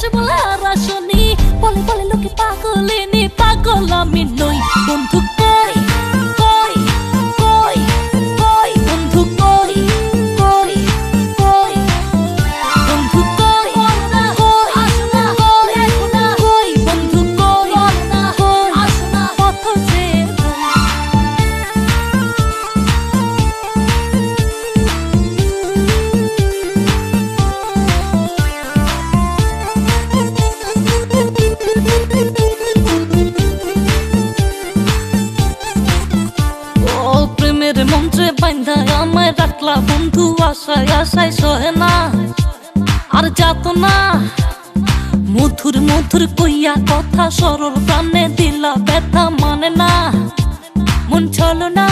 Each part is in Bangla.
আসে বলে আর আসনি, বলে বলে লোকে পাগলিনী, পাগল আমি নই। বন্ধু কই কই কই কই, বন্ধু কই কই কই, বন্ধু কই কই আসো না, দেখো না কই, বন্ধু কই কই আসো না, পথ চেয়ে মন্ত্রে বান্ধা আমায় রাখলা বন্ধু, আশায় আশায় সহে না আর যাত না। মধুর মধুর কইয়া কথা সরল প্রাণে দিলা ব্যথা মানে না, মন চলো না।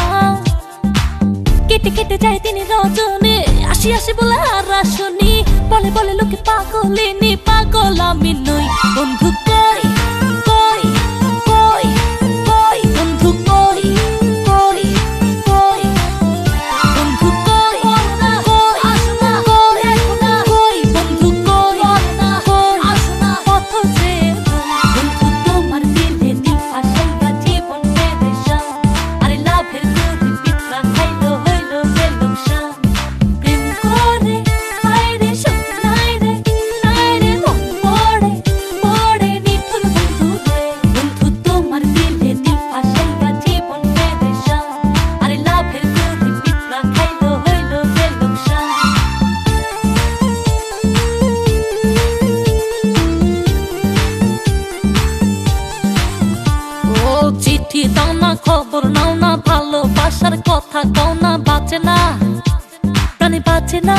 কেটে কেটে যায় তিনি রজনী, আসি আসি বলে আর আসনি, বলে বলে লোকে পাগলিনী, পাগল আমি নই। বন্ধু কই কই কই কই, বন্ধু কই কই কই, বন্ধু কই কই আসো না, দেখো না কই, বন্ধু কই কই আসো না, পথ চেয়ে বন্ধু তোমার দিলে দিল ফাঁসাইয়া জীবন পেরেশান, আরে লাভের গরিব পিঠা খাইলো হইলো গেল শান। প্রেম করে হায় রে সুখ নাই রে, নাই রে মন পড়ে পড়ে নিঠুর বন্ধু রে। বন্ধু তোমার দিলে দিল ফাঁসাইয়া জীবন পেরেশান, আরে লাভের গরিব পিঠা খাইলো হইলো গেল শান। ও চিঠি দাও না, খবর নাও না, ভালোবাসার কথা কও না, বাঁচে না প্রাণী বাঁচে না।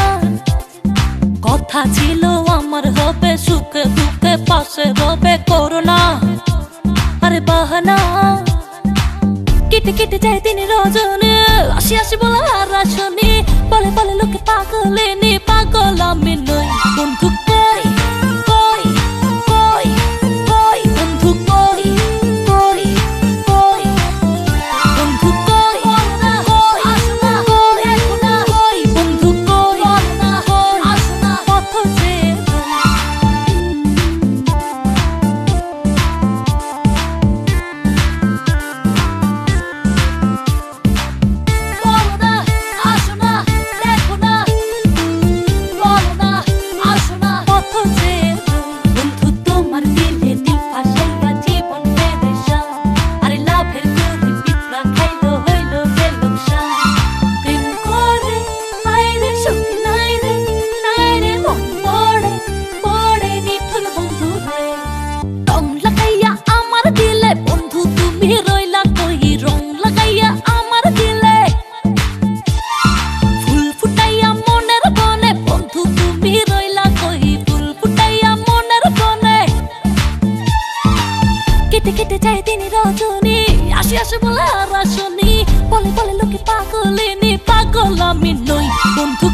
কথা ছিল আমার হবে সুখে দুঃখে পাশে রবে, করোনা আরে বাহানা। কেটে কেটে যায় তিনি রজনী, আসি আসি বলে আর আসনি, বলে বলে লোকে পাগলিনী, পাগল আমি নই। বন্ধু কই কই কই কই, বন্ধু কই কই কই, বন্ধু কই কই আসো না, দেখো না কই, বন্ধু কই কই আসো না, পথ চেয়ে বলো না আসো না, দেখো না বলো না আসো না, পথ চেয়ে বন্ধু তোমার দিলে দিল ফাঁসাইয়া জীবন পেরেশান, আরে লাভের গরিব পিঠা খাইলো হইলো গেল শান। প্রেম করে হায় রে সুখ নাই রে, নাই রে মন পড়ে পড়ে নিঠুর বন্ধু রে। রং লাগাইয়া আমার দিলে বন্ধু তুমি রইলা কই, রং লাগাইয়া আমার দিলে ফুল ফুটাইয়া মনের বনে, বন্ধু তুমি রইলা কই, ফুল ফুটাইয়া মনের বনে। কেটে কেটে যায় তিনি রজনী, আসি আসি বলে আর আসনি, বলে বলে লোকে পাগলিনী, পাগল আমি নই। বন্ধু